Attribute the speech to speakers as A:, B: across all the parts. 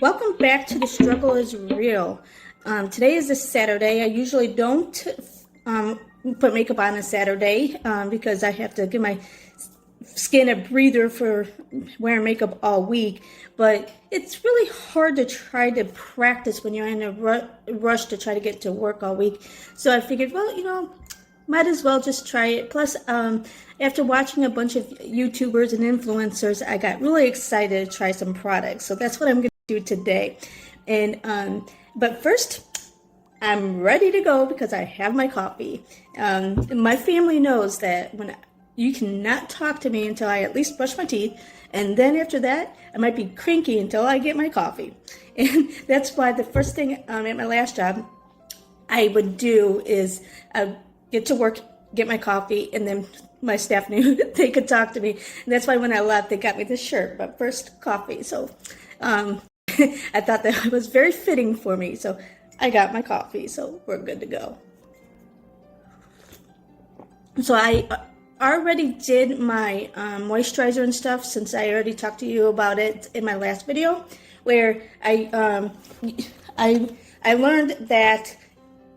A: Welcome back to The Struggle is Real. Today is a Saturday. I usually don't put makeup on a Saturday because I have to give my skin a breather for wearing makeup all week. But it's really hard to try to practice when you're in a rush to try to get to work all week. So I figured, well, might as well just try it. Plus, after watching a bunch of YouTubers and influencers, I got really excited to try some products. So that's what I'm going to do today. And but first, I'm ready to go because I have my coffee. My family knows that when you cannot talk to me until I at least brush my teeth, and then after that, I might be cranky until I get my coffee. And that's why the first thing at my last job I would do is get to work, get my coffee, and then my staff knew they could talk to me. And that's why when I left, they got me this shirt, but first coffee. So I thought that was very fitting for me. So I got my coffee, so we're good to go. So I already did my moisturizer and stuff, since I already talked to you about it in my last video, where I learned that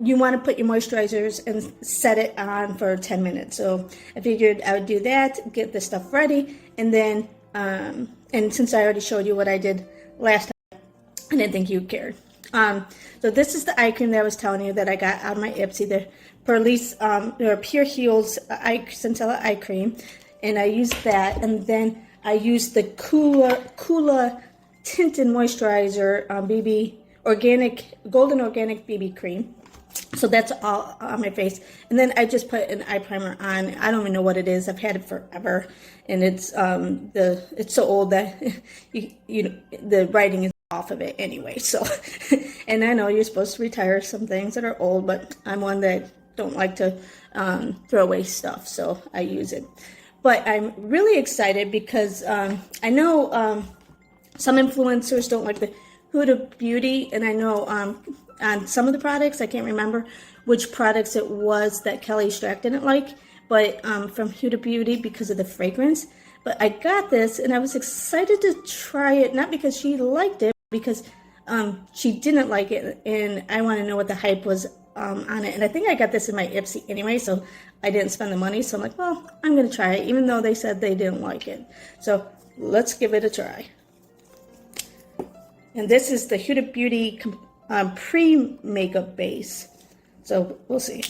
A: you want to put your moisturizers and set it on for 10 minutes. So I figured I would do that, get the stuff ready, and then, and since I already showed you what I did last time, I didn't think you cared. So this is the eye cream that I was telling you that I got out of my Ipsy, the Perlice, or Pure Heals Centella eye cream, and I used that, and then I used the Coola Tinted Moisturizer Golden Organic BB Cream. So that's all on my face, and then I just put an eye primer on. I don't even know what it is. I've had it forever, and it's it's so old that the writing is off of it anyway. So, and I know you're supposed to retire some things that are old, but I'm one that don't like to throw away stuff, so I use it. But I'm really excited because I know some influencers don't like the Huda Beauty, and I know on some of the products, I can't remember which products it was that Kelly Strack didn't like, but from Huda Beauty because of the fragrance. But I got this, and I was excited to try it, not because she liked it, because she didn't like it, and I want to know what the hype was on it. And I think I got this in my Ipsy anyway, so I didn't spend the money. So I'm like, well, I'm going to try it, even though they said they didn't like it. So let's give it a try. And this is the Huda Beauty pre-makeup base. So we'll see.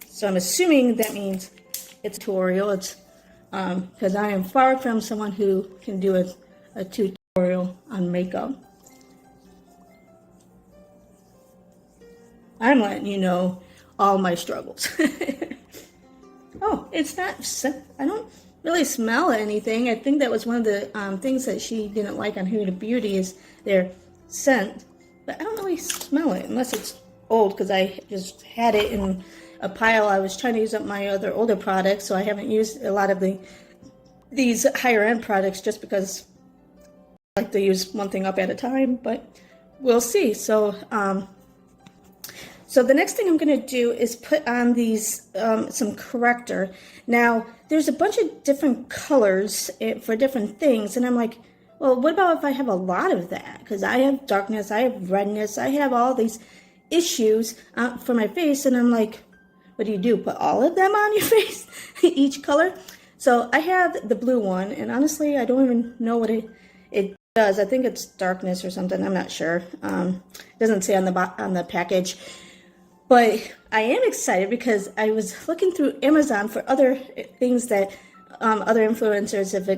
A: So I'm assuming that means it's a tutorial. It's because I am far from someone who can do a tutorial on makeup. I'm letting you know all my struggles. Oh, it's not, I don't really smell anything. I think that was one of the things that she didn't like on Huda Beauty is their scent, but I don't really smell it unless it's old, because I just had it in a pile. I was trying to use up my other older products, so I haven't used a lot of these higher end products just because I like to use one thing up at a time, but we'll see. So so the next thing I'm going to do is put on these some corrector. Now there's a bunch of different colors for different things, and I'm like, well, what about if I have a lot of that? Because I have darkness, I have redness, I have all these issues for my face, and I'm like, what do? Put all of them on your face, each color? So I have the blue one, and honestly, I don't even know what it does. I think it's darkness or something. I'm not sure. It doesn't say on the package. But I am excited because I was looking through Amazon for other things that other influencers have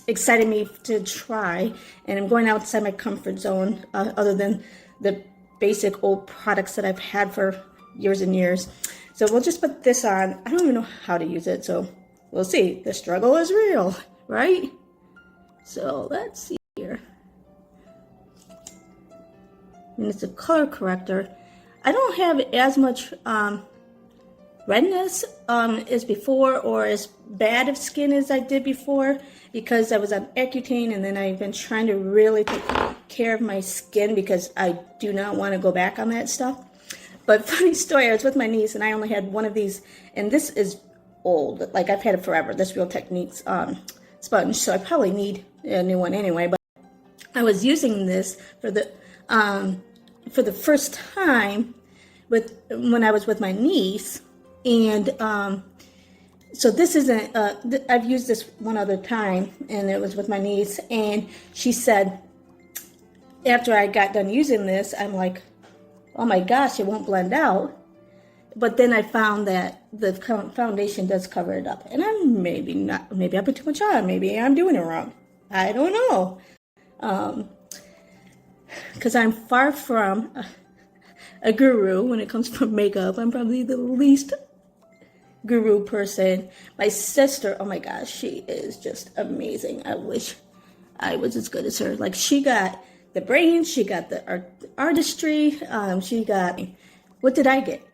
A: excited me to try, and I'm going outside my comfort zone other than the basic old products that I've had for years and years. So we'll just put this on. I don't even know how to use it, so we'll see. The struggle is real, right? So let's see here. And it's a color corrector. I don't have as much redness as before, or as bad of skin as I did before, because I was on Accutane, and then I've been trying to really take care of my skin because I do not want to go back on that stuff. But funny story, I was with my niece, and I only had one of these, and this is old. Like, I've had it forever, this Real Techniques sponge, so I probably need a new one anyway. But I was using this for the first time when I was with my niece, and so this isn't. I've used this one other time, and it was with my niece, and she said after I got done using this, I'm like, oh my gosh, it won't blend out. But then I found that the foundation does cover it up, and I'm maybe I put too much on. Maybe I'm doing it wrong. I don't know. Because I'm far from a guru when it comes to makeup. I'm probably the least guru person. My sister, oh my gosh, she is just amazing. I wish I was as good as her. Like, she got the brains, she got the artistry, she got, what did I get?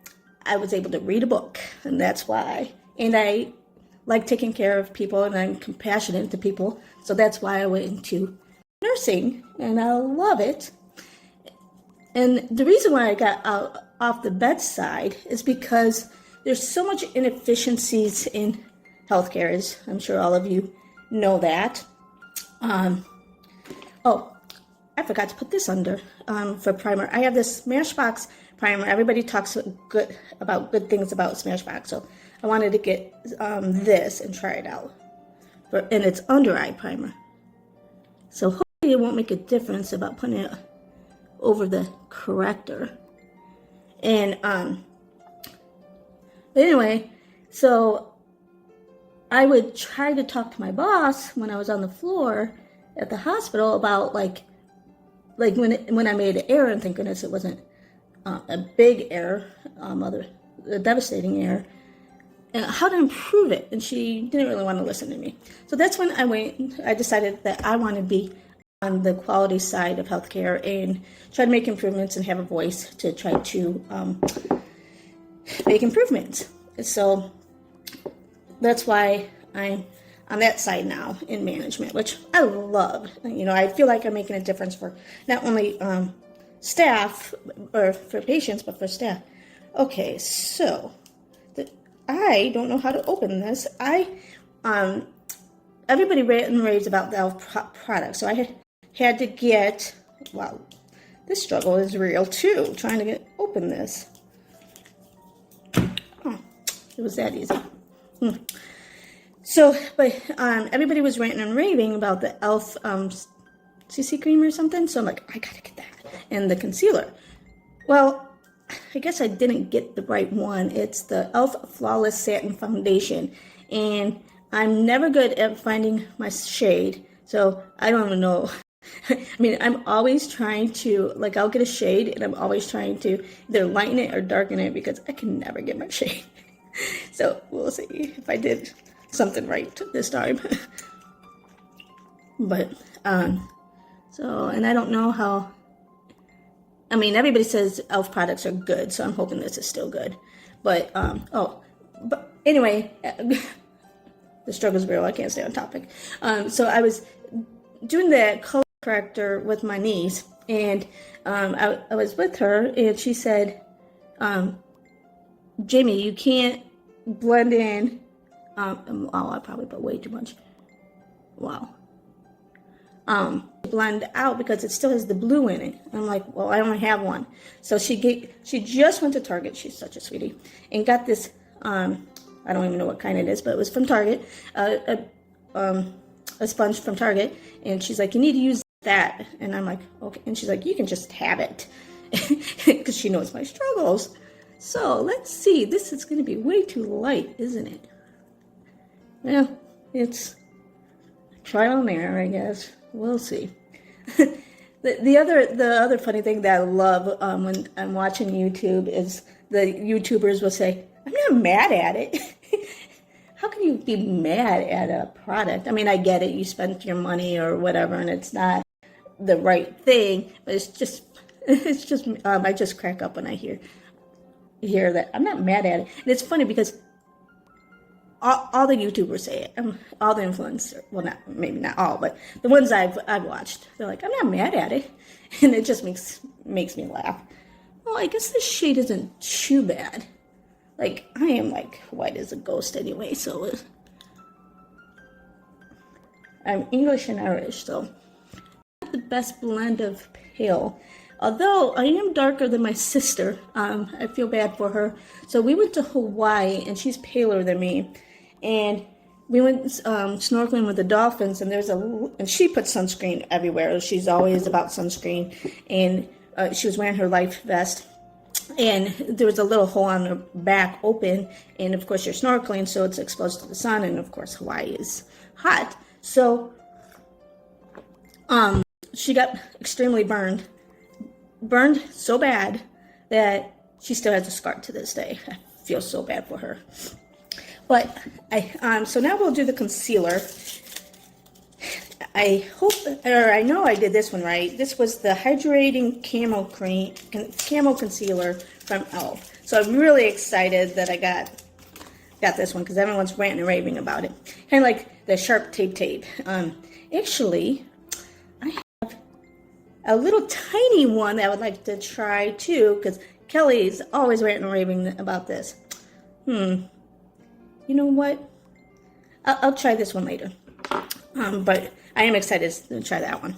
A: I was able to read a book, and that's why. And I like taking care of people, and I'm compassionate to people, so that's why I went into nursing, and I love it. And the reason why I got out off the bedside is because there's so much inefficiencies in healthcare, as I'm sure all of you know that. Oh, I forgot to put this under for primer. I have this Smashbox primer. Everybody talks about good things about Smashbox, so I wanted to get this and try it out. And it's under eye primer. So hopefully it won't make a difference about putting it over the corrector. And but anyway, so I would try to talk to my boss when I was on the floor at the hospital about like when I made an error, and thank goodness it wasn't a big error, a devastating error, and how to improve it. And she didn't really want to listen to me. So that's when I decided that I want to be on the quality side of healthcare and try to make improvements and have a voice to try to make improvements. So that's why I'm on that side now in management, which I love. You know, I feel like I'm making a difference for not only staff or for patients, but for staff. Okay, so I don't know how to open this. Everybody raves about the e.l.f. product, so I had to get. Wow, this struggle is real too. Trying to open this. Oh, it was that easy. So, but everybody was ranting and raving about the e.l.f. CC cream or something. So I'm like, I gotta get that, and the concealer. Well, I guess I didn't get the right one. It's the e.l.f. Flawless Satin Foundation, and I'm never good at finding my shade, so I don't even know. I mean, I'm always trying to, like, I'll get a shade, and I'm always trying to either lighten it or darken it because I can never get my shade. So we'll see if I did something right this time. But, so, and I don't know how. I mean, everybody says e.l.f. products are good, so I'm hoping this is still good. But, but anyway, the struggle's real. I can't stay on topic. So I was doing the color corrector with my niece, and I was with her, and she said, Jamie, you can't blend in. Oh, I probably put way too much. Wow. Blend out because it still has the blue in it. I'm like, well, I only have one. So she just went to Target. She's such a sweetie, and got this. I don't even know what kind it is, but it was from Target. A sponge from Target, and she's like, you need to use that. And I'm like, okay. And she's like, you can just have it, because she knows my struggles. So let's see. This is going to be way too light, isn't it? Well, it's trial and error, I guess. We'll see. The other funny thing that I love when I'm watching YouTube is the YouTubers will say, I'm not mad at it. How can you be mad at a product? I mean, I get it. You spent your money or whatever, and it's not the right thing. But it's just I just crack up when I hear that. I'm not mad at it. And it's funny because all the YouTubers say it. All the influencers, well, maybe not all, but the ones I've watched, they're like, I'm not mad at it, and it just makes me laugh. Well, I guess this shade isn't too bad. Like, I am like white as a ghost anyway, so I'm English and Irish, so the best blend of pale. Although I am darker than my sister, I feel bad for her. So we went to Hawaii, and she's paler than me. And we went snorkeling with the dolphins, and and she puts sunscreen everywhere. She's always about sunscreen. And she was wearing her life vest. And there was a little hole on her back open. And of course, you're snorkeling, so it's exposed to the sun. And of course, Hawaii is hot. So she got extremely burned so bad that she still has a scar to this day. I feel so bad for her. But so now we'll do the concealer. I know I did this one right. This was the Hydrating Camo Concealer from e.l.f. So I'm really excited that I got this one because everyone's ranting and raving about it. Kind of like the Sharp Tape. Actually, I have a little tiny one that I would like to try too because Kelly's always ranting and raving about this. You know what? I'll try this one later. But I am excited to try that one.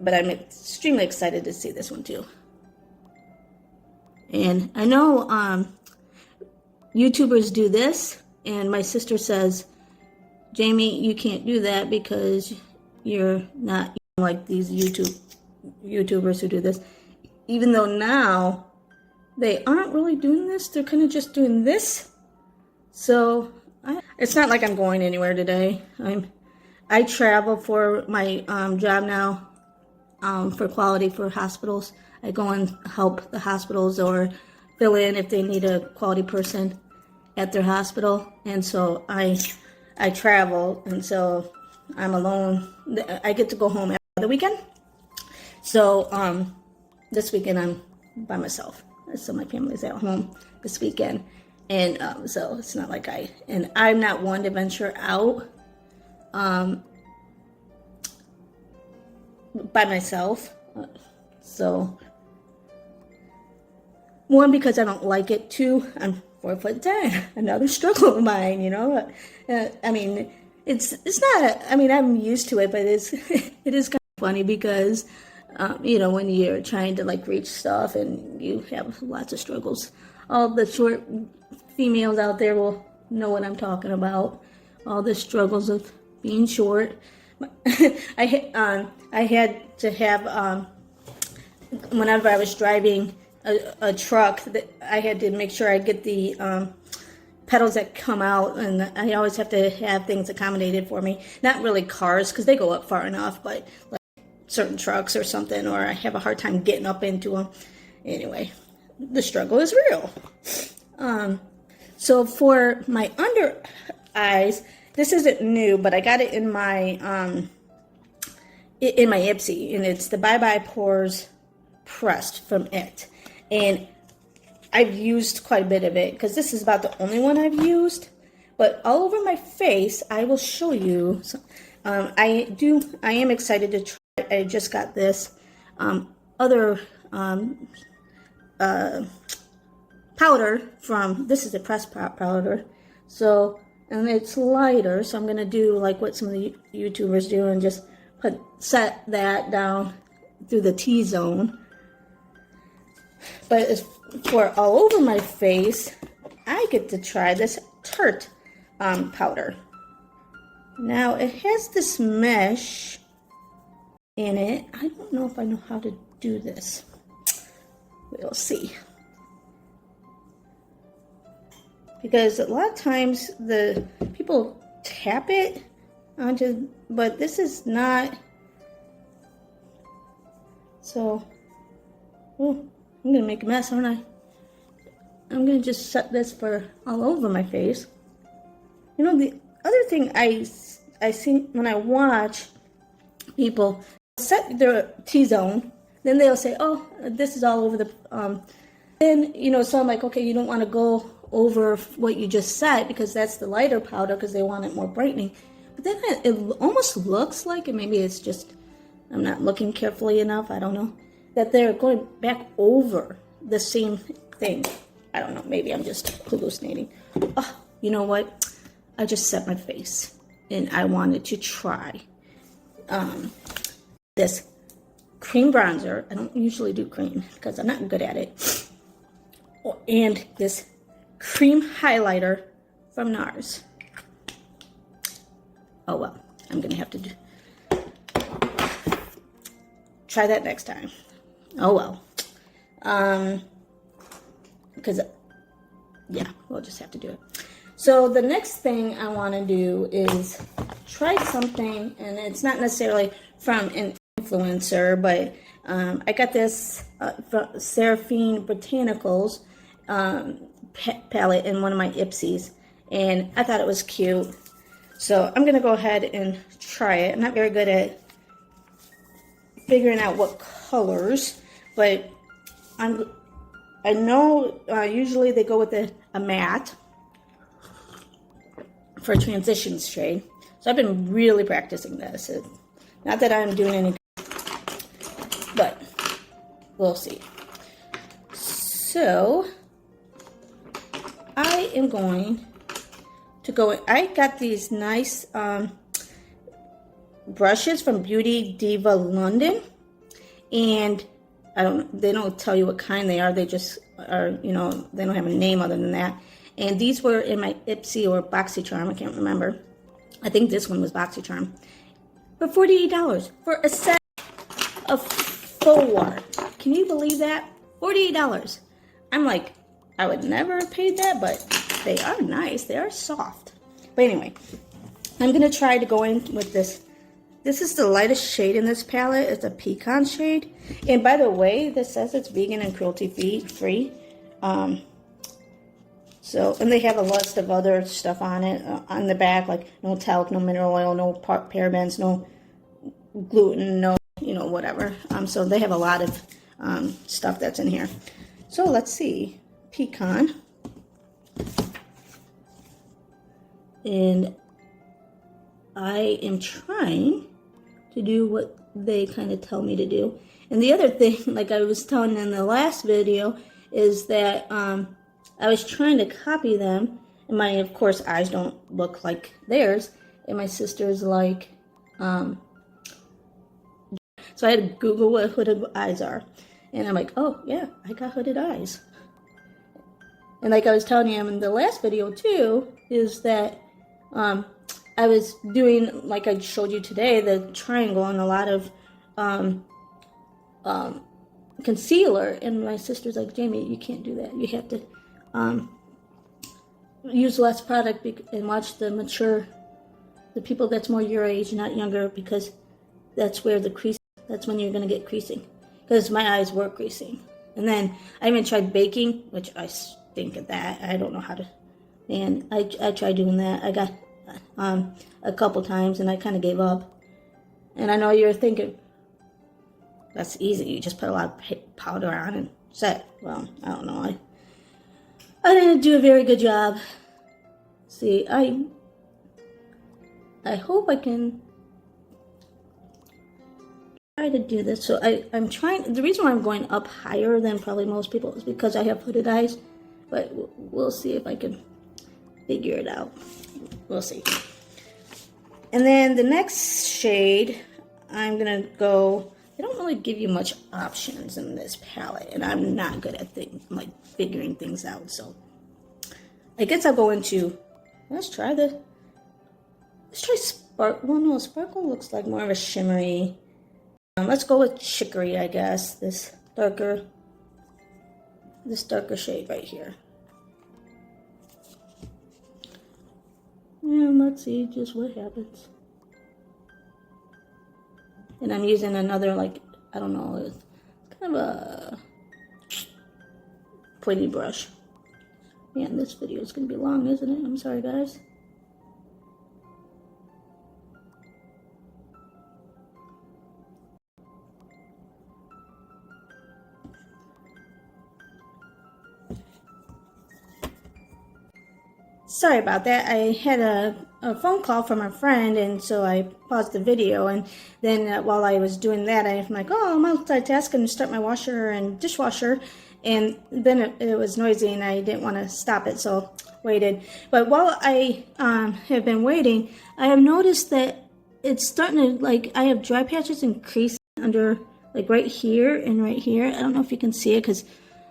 A: But I'm extremely excited to see this one too. And I know YouTubers do this, and my sister says, Jamie, you can't do that because you're not like these YouTubers who do this. Even though now they aren't really doing this, they're kind of just doing this. So it's not like I'm going anywhere today. I travel for my job now for quality for hospitals. I go and help the hospitals or fill in if they need a quality person at their hospital. And so I travel, and so I'm alone. I get to go home every other weekend. So this weekend I'm by myself. So my family's at home this weekend. And so it's not like I'm not one to venture out by myself. So, one, because I don't like it. Two, I'm 4'10", another struggle of mine, you know. I mean, it's not, I'm used to it, but it is kind of funny because, when you're trying to like reach stuff and you have lots of struggles. All the short females out there will know what I'm talking about. All the struggles of being short. I had to have, whenever I was driving a truck, I had to make sure I get the pedals that come out, and I always have to have things accommodated for me. Not really cars, because they go up far enough, but like certain trucks or something, or I have a hard time getting up into them. Anyway, the struggle is real. So for my under eyes, this isn't new, but I got it in my Ipsy, and it's the Bye Bye Pores Pressed from it. And I've used quite a bit of it because this is about the only one I've used. But all over my face, I will show you. So, I am excited to try. I just got this other powder from, this is a pressed powder. So, and it's lighter, so I'm going to do like what some of the YouTubers do and just set that down through the T-zone. But as for all over my face, I get to try this Tarte powder. Now, it has this mesh in it. I don't know if I know how to do this. We'll see. Because a lot of times the people tap it onto, but this is not. So, I'm gonna make a mess, aren't I? I'm gonna just set this for all over my face. You know, the other thing I see when I watch people set their T-zone, then they'll say, "Oh, this is all over the." Then so I'm like, okay, you don't want to go over what you just set because that's the lighter powder because they want it more brightening. But then it almost looks like, and maybe it's just I'm not looking carefully enough. I don't know that they're going back over the same thing. I don't know. Maybe I'm just hallucinating. Oh, you know what? I just set my face, and I wanted to try this cream bronzer. I don't usually do cream because I'm not good at it. And this cream highlighter from NARS. Oh well, I'm gonna have to try that next time. Oh well. Because yeah, we'll just have to do it. So the next thing I want to do is try something, and it's not necessarily from an influencer, but I got this from Seraphine Botanicals palette in one of my Ipsies, and I thought it was cute. So I'm going to go ahead and try it. I'm not very good at figuring out what colors, but I know usually they go with a matte for a transition shade. So I've been really practicing this. Not that I'm doing any, but we'll see. So I am going to go. I got these nice brushes from Beauty Diva London, and they don't tell you what kind they are. They just are, they don't have a name other than that. And these were in my Ipsy or BoxyCharm, I can't remember. I think this one was BoxyCharm. But $48 for a set of 4. Can you believe that? $48. I'm like, I would never have paid that, but they are nice. They are soft. But anyway, I'm going to try to go in with this. This is the lightest shade in this palette. It's a pecan shade. And by the way, this says it's vegan and cruelty-free. And they have a list of other stuff on it, on the back, like no talc, no mineral oil, no parabens, no gluten, no, whatever. So they have a lot of stuff that's in here. So let's see. Pecan. And I am trying to do what they kind of tell me to do. And the other thing, like I was telling in the last video, is that I was trying to copy them, and my, of course, eyes don't look like theirs, and my sister's like, so I had to Google what hooded eyes are, and I'm like, oh, yeah, I got hooded eyes. And like I was telling you in the last video, too, is that I was doing, like I showed you today, the triangle and a lot of concealer, and my sister's like, Jamie, you can't do that. You have to use less product and watch the people that's more your age, not younger, because that's where that's when you're going to get creasing. Because my eyes were creasing. And then I even tried baking, which I stink at that. I don't know how to. And I tried doing that. I got a couple times, and I kind of gave up. And I know you're thinking, that's easy. You just put a lot of powder on and set. Well, I don't know. I didn't do a very good job. See, I hope I can try to do this. So I'm trying. The reason why I'm going up higher than probably most people is because I have hooded eyes. But we'll see if I can figure it out. We'll see. And then the next shade, I'm going to go. They don't really give you much options in this palette, and I'm not good at figuring things out. So I guess I'll go into. Let's try sparkle. Well, no, sparkle looks like more of a shimmery. Let's go with chicory, I guess. This darker shade right here. And let's see just what happens. And I'm using another, I don't know, it's kind of a pointy brush. Man, this video is going to be long, isn't it? I'm sorry, guys. Sorry about that. I had a phone call from a friend, and so I paused the video, and then while I was doing that, I'm like, oh, I'm multitasking to start my washer and dishwasher, and then it was noisy, and I didn't want to stop it, so waited. But while I have been waiting, I have noticed that it's starting to, I have dry patches and creases under, like right here and right here. I don't know if you can see it because,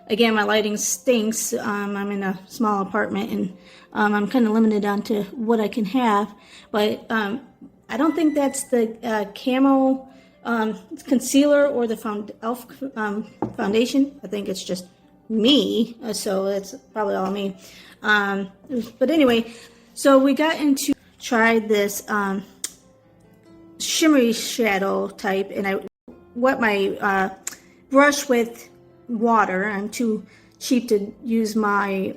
A: again, my lighting stinks. I'm in a small apartment, and I'm kind of limited onto what I can have. But I don't think that's the camo concealer or the e.l.f. Foundation. I think it's just me, so it's probably all me. But anyway, so we got into tried this shimmery shadow type, and I wet my brush with water. I'm too cheap to use my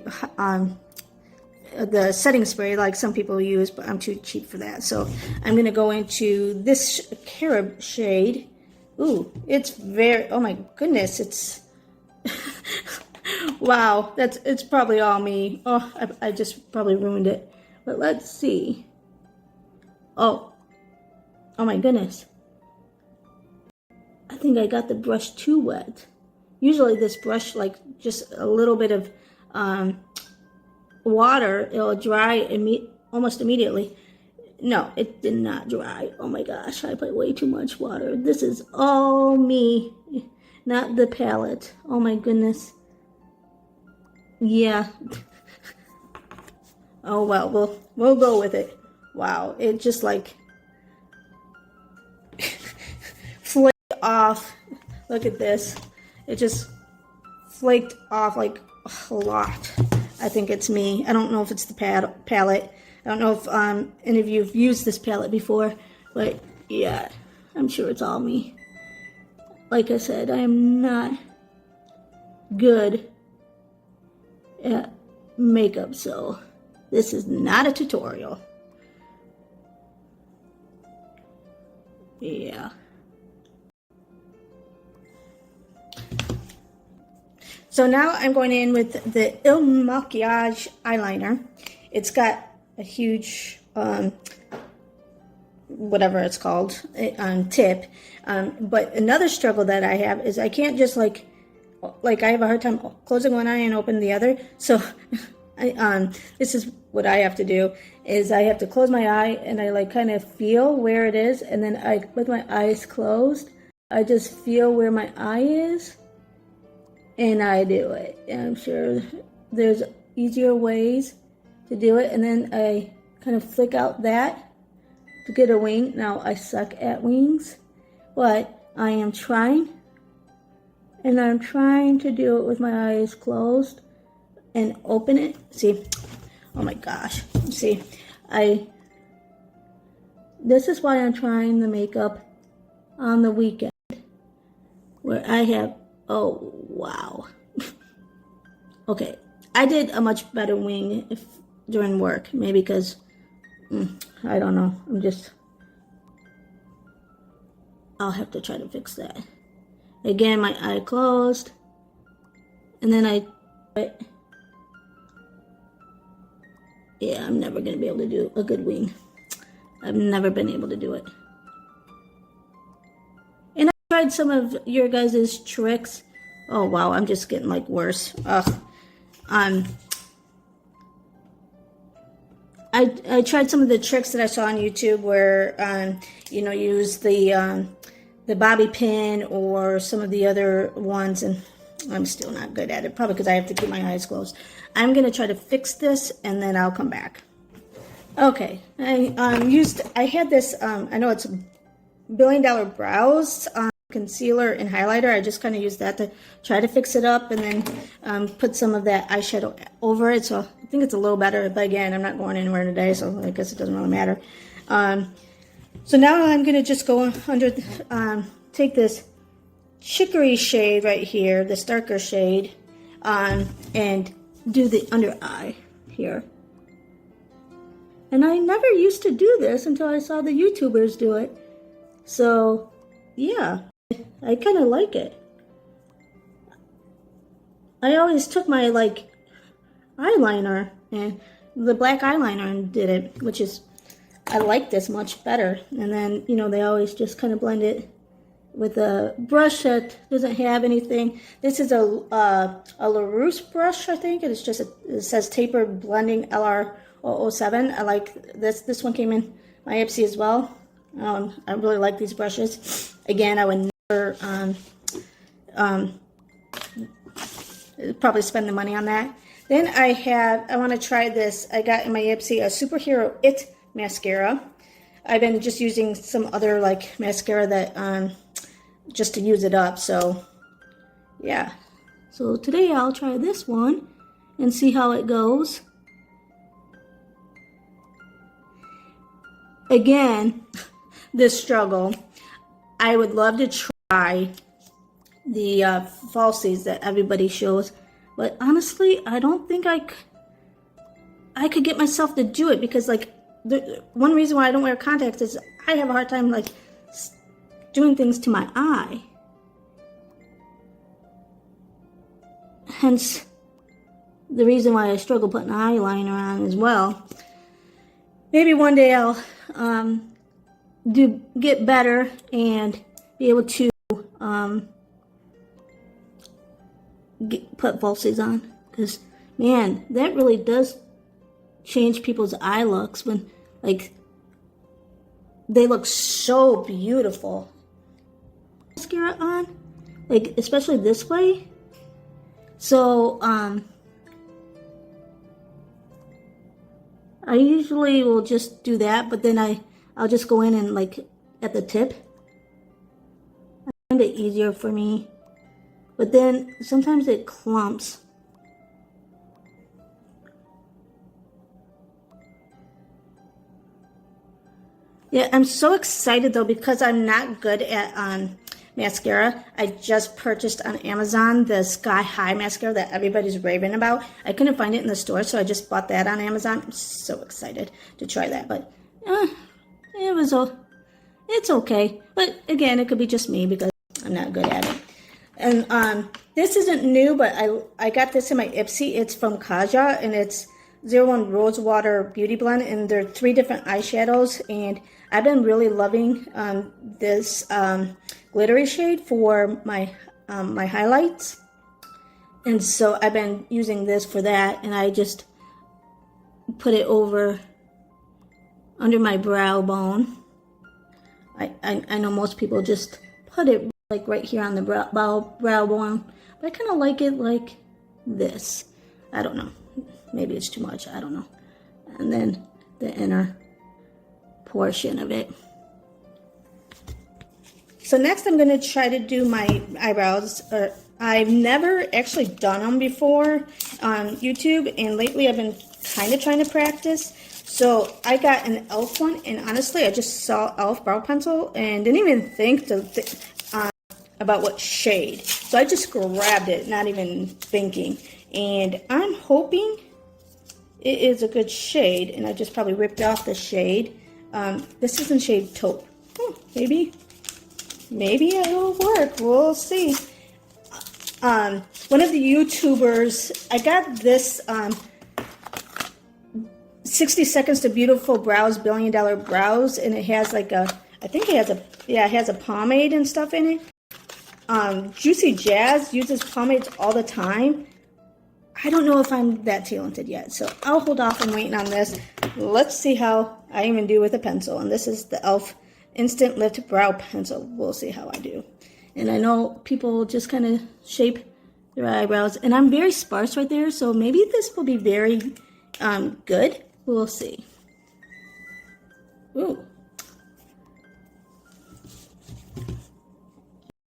A: the setting spray like some people use, but I'm too cheap for that. So I'm gonna go into this carob shade. Ooh, it's very, oh my goodness, it's wow, it's probably all me. Oh, I just probably ruined it. But let's see. Oh my goodness. I think I got the brush too wet. Usually this brush, like just a little bit of water, it'll dry almost immediately. No, it did not dry. Oh my gosh, I put way too much water. This is all me, not the palette. Oh my goodness. Yeah. Oh well, we'll go with it. Wow, it just like flaked off. Look at this. It just flaked off like a lot. I think it's me. I don't know if it's the palette. I don't know if any of you have used this palette before, but yeah, I'm sure it's all me. Like I said, I am not good at makeup, so this is not a tutorial. Yeah. So now I'm going in with the Il Makiage eyeliner. It's got a huge, whatever it's called, tip. But another struggle that I have is I can't just like I have a hard time closing one eye and open the other. So this is what I have to do, is I have to close my eye and I like kind of feel where it is. And then I, with my eyes closed, I just feel where my eye is. And I do it. And I'm sure there's easier ways to do it. And then I kind of flick out that to get a wing. Now, I suck at wings, but I am trying. And I'm trying to do it with my eyes closed and open it. See? Oh my gosh. See? This is why I'm trying the makeup on the weekend, where I have, oh, wow. Okay, I did a much better wing during work, maybe because, I don't know, I'll have to try to fix that. Again, my eye closed, and then yeah, I'm never going to be able to do a good wing. I've never been able to do it. And I tried some of your guys' tricks. Oh, wow, I'm just getting, like, worse. Ugh. I tried some of the tricks that I saw on YouTube where, you know, use the bobby pin or some of the other ones, and I'm still not good at it, probably because I have to keep my eyes closed. I'm going to try to fix this, and then I'll come back. Okay, I had this, I know it's $1 Billion Brows concealer and highlighter. I just kind of used that to try to fix it up, and then put some of that eyeshadow over it, so I think it's a little better, but again, I'm not going anywhere today, so I guess it doesn't really matter. So now I'm going to just go under, take this chicory shade right here, this darker shade, and do the under eye here. And I never used to do this until I saw the YouTubers do it. So, yeah, I kind of like it. I always took my, like, eyeliner, and the black eyeliner, and did it, which is, I like this much better. And then, you know, they always just kind of blend it with a brush that doesn't have anything. This is a LaRousse brush, I think. It's just, it says Tapered Blending LR007. I like this. This one came in my Ipsy as well. I really like these brushes. Again, I would probably spend the money on that. Then I want to try this. I got in my Ipsy a Superhero It mascara. I've been just using some other like mascara that just to use it up. So yeah. So today I'll try this one and see how it goes. Again, this struggle. I would love to try the falsies that everybody shows, but honestly, I don't think I could get myself to do it, because like the one reason why I don't wear contacts is I have a hard time like doing things to my eye. Hence the reason why I struggle putting eyeliner on as well. Maybe one day I'll get better and be able to put falsies on, because man, that really does change people's eye looks when like they look so beautiful. Mascara on, like especially this way. So I usually will just do that, but then I'll just go in and like at the tip. I find it easier for me, but then sometimes it clumps. Yeah, I'm so excited though, because I'm not good at mascara. I just purchased on Amazon the Sky High mascara that everybody's raving about. I couldn't find it in the store, so I just bought that on Amazon. I'm so excited to try that, but it's okay. But again, it could be just me because I'm not good at it. And this isn't new, but I got this in my Ipsy. It's from Kaja, and it's 01 Rose Water Beauty Blend, and there are 3 different eyeshadows, and I've been really loving this glittery shade for my my highlights, and so I've been using this for that, and I just put it under my brow bone. I know most people just put it like right here on the brow bone, but I kind of like it like this. I don't know. Maybe it's too much. I don't know. And then the inner portion of it. So next I'm going to try to do my eyebrows. I've never actually done them before on YouTube, and lately I've been kind of trying to practice. So I got an e.l.f. one, and honestly I just saw e.l.f. brow pencil and didn't even think about what shade. So I just grabbed it, not even thinking. And I'm hoping it is a good shade, and I just probably ripped off the shade. This is in shade taupe. Maybe it'll work. We'll see. One of the YouTubers, I got this 60 Seconds to Beautiful Brows, $1 Billion Brows, and it has like it has a pomade and stuff in it. Juicy Jazz uses pomades all the time. I don't know if I'm that talented yet, so I'll hold off on waiting on this. Let's see how I even do with a pencil. And this is the e.l.f. Instant Lift Brow Pencil. We'll see how I do. And I know people just kind of shape their eyebrows, and I'm very sparse right there, so maybe this will be very good. We'll see. Ooh.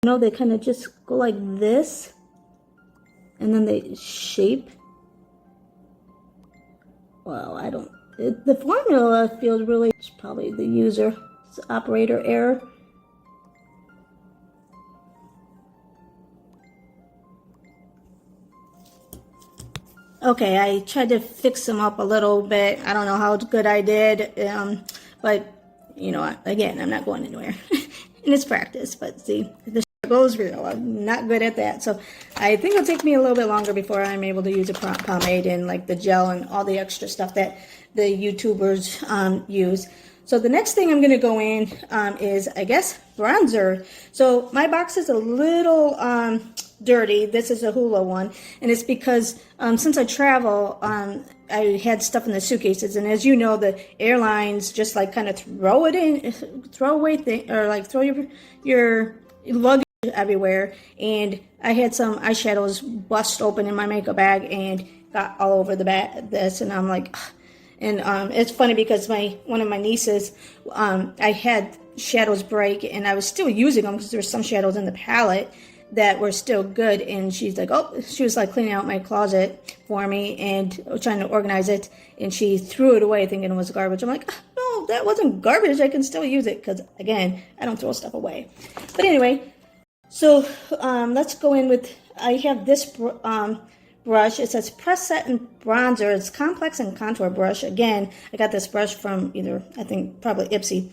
A: You know, they kind of just go like this, and then they shape. Well, the formula feels really, it's probably the user operator error. Okay, I tried to fix them up a little bit. I don't know how good I did, but you know, again, I'm not going anywhere. And it's practice, but see, the struggle is real. I'm not good at that, so I think it'll take me a little bit longer before I'm able to use a pomade and like the gel and all the extra stuff that the YouTubers use. So the next thing I'm going to go in is, I guess, bronzer. So my box is a little dirty. This is a Hula one, and it's because since I travel, I had stuff in the suitcases, and as you know, the airlines just like kind of throw away thing, or like throw your luggage everywhere, and I had some eyeshadows bust open in my makeup bag and got all over the bag. And I'm like, ugh. And it's funny because one of my nieces, I had shadows break, and I was still using them because there were some shadows in the palette that were still good. And she's like, oh, she was like cleaning out my closet for me and trying to organize it, and she threw it away thinking it was garbage. I'm like, no, that wasn't garbage. I can still use it because, again, I don't throw stuff away. But anyway, so let's go in with, I have this brush. It says Press Set and Bronzer. It's complex and contour brush. Again, I got this brush from either, I think, probably Ipsy.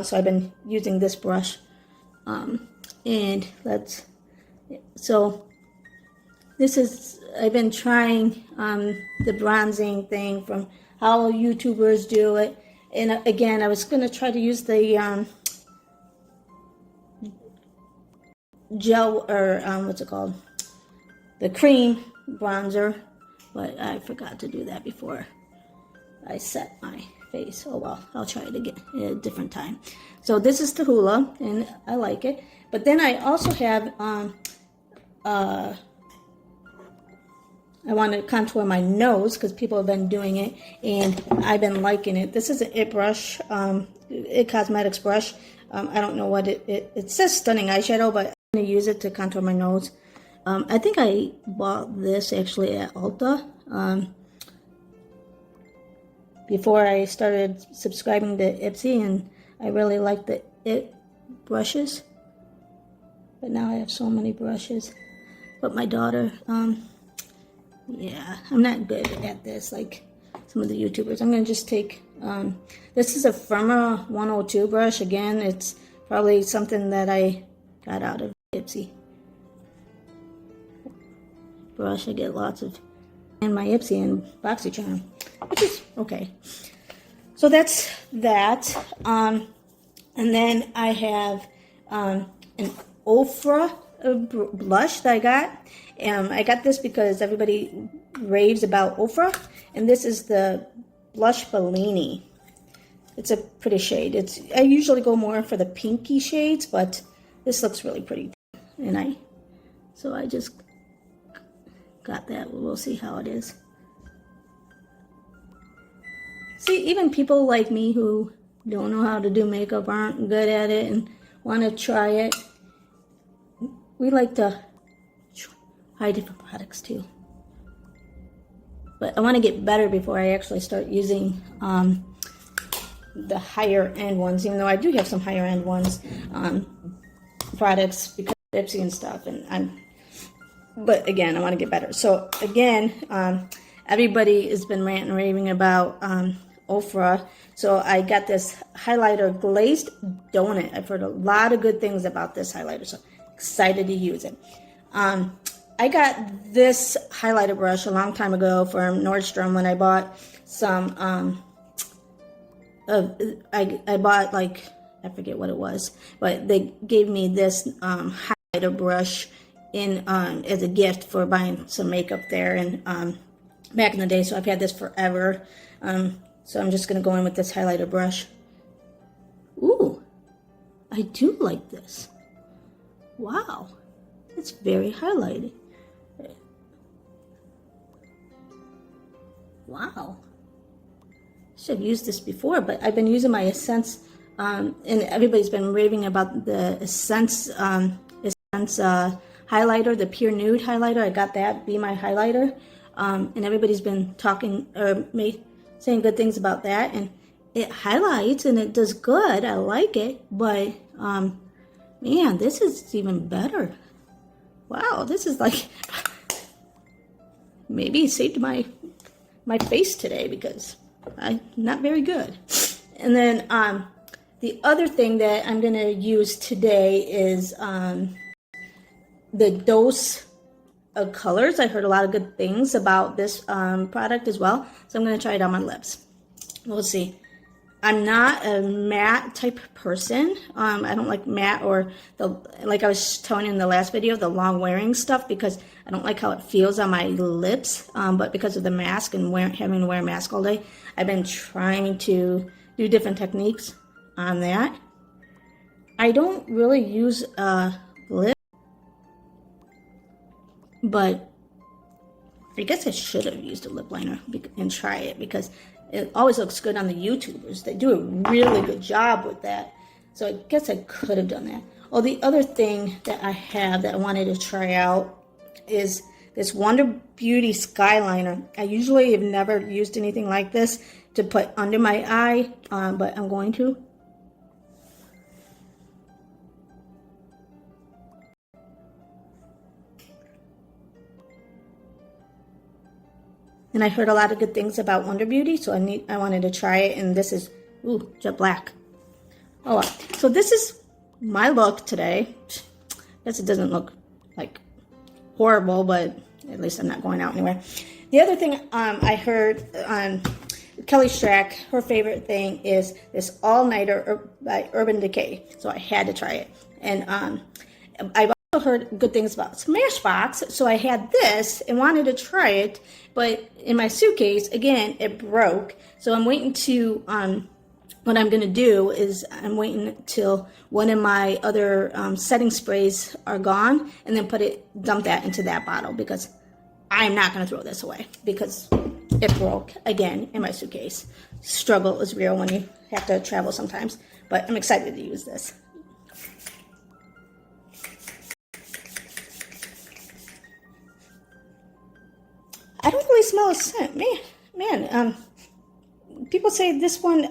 A: So I've been using this brush. And so this is, I've been trying the bronzing thing from how YouTubers do it. And again, I was going to try to use the gel, or what's it called? The cream bronzer, but I forgot to do that before I set my face. Oh well, I'll try it again at a different time. So this is the Hoola, and I like it. But then I also have I want to contour my nose because people have been doing it, and I've been liking it. This is an IT brush, IT Cosmetics brush. I don't know what it says Stunning Eyeshadow, but I'm going to use it to contour my nose. I think I bought this actually at Ulta before I started subscribing to Ipsy, and I really like the IT brushes. But now I have so many brushes. But my daughter, yeah, I'm not good at this like some of the YouTubers. I'm going to just take, this is a Firma 102 brush. Again, it's probably something that I got out of Ipsy. Brush, I get lots of in my Ipsy and BoxyCharm, which is okay. So that's that. And then I have an Ofra blush that I got. I got this because everybody raves about Ofra, and this is the Blush Bellini. It's a pretty shade. I usually go more for the pinky shades, but this looks really pretty, and so I just got that. We'll see how it is. See, even people like me who don't know how to do makeup, aren't good at it, and want to try it, we like to try different products too. But I want to get better before I actually start using the higher end ones, even though I do have some higher end ones, products because of Ipsy and stuff. But again, I want to get better. So again, everybody has been ranting and raving about Ofra. So I got this highlighter Glazed Donut. I've heard a lot of good things about this highlighter, so excited to use it. I got this highlighter brush a long time ago from Nordstrom when I bought some, I bought like, I forget what it was, but they gave me this highlighter brush in as a gift for buying some makeup there, and back in the day, so I've had this forever. So I'm just going to go in with this highlighter brush. Ooh, I do like this. Wow, it's very highlighted. Wow. Should have used this before, but I've been using my Essence, and everybody's been raving about the Essence highlighter, the Pure Nude highlighter. I got that, Be My Highlighter, and everybody's been talking or saying good things about that, and it highlights and it does good. I like it, but man, this is even better. Wow, this is like maybe it saved my face today because I'm not very good. And then the other thing that I'm going to use today is the Dose of Colors. I heard a lot of good things about this product as well, so I'm going to try it on my lips. We'll see. I'm not a matte type person. I don't like matte or like I was telling you in the last video, the long wearing stuff, because I don't like how it feels on my lips. But because of the mask and having to wear a mask all day, I've been trying to do different techniques on that. I don't really use lip but I guess I should have used a lip liner and try it, because it always looks good on the YouTubers. They do a really good job with that. So I guess I could have done that. Oh, the other thing that I have that I wanted to try out is this Wonder Beauty Skyliner. I usually have never used anything like this to put under my eye, but I'm going to. And I heard a lot of good things about Wonder Beauty, so I wanted to try it. And this is, ooh, jet black. Oh, well. So this is my look today. I guess it doesn't look like horrible, but at least I'm not going out anywhere. The other thing I heard on Kelly Strack, her favorite thing is this all-nighter by Urban Decay. So I had to try it. And I've also heard good things about Smashbox, so I had this and wanted to try it, but in my suitcase, again, it broke. So I'm waiting to, what I'm going to do is I'm waiting until one of my other setting sprays are gone, and then dump that into that bottle, because I'm not going to throw this away because it broke again in my suitcase. Struggle is real when you have to travel sometimes, but I'm excited to use this. I don't really smell a scent. Man, people say this one,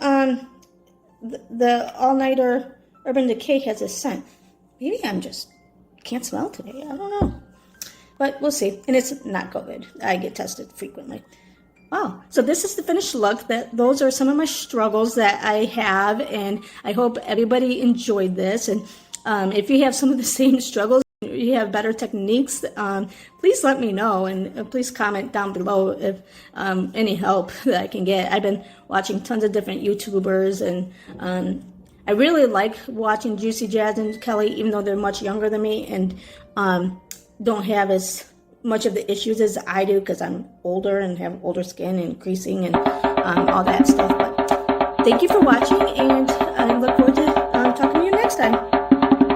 A: the all-nighter Urban Decay has a scent. Maybe I'm just can't smell today. I don't know. But we'll see. And it's not COVID. I get tested frequently. Wow. So this is the finished look. Those are some of my struggles that I have, and I hope everybody enjoyed this. And if you have some of the same struggles, you have better techniques, please let me know, and please comment down below if any help that I can get. I've been watching tons of different YouTubers, and I really like watching Juicy Jazz and Kelly, even though they're much younger than me and don't have as much of the issues as I do, because I'm older and have older skin and creasing and all that stuff. But thank you for watching, and I look forward to talking to you next time.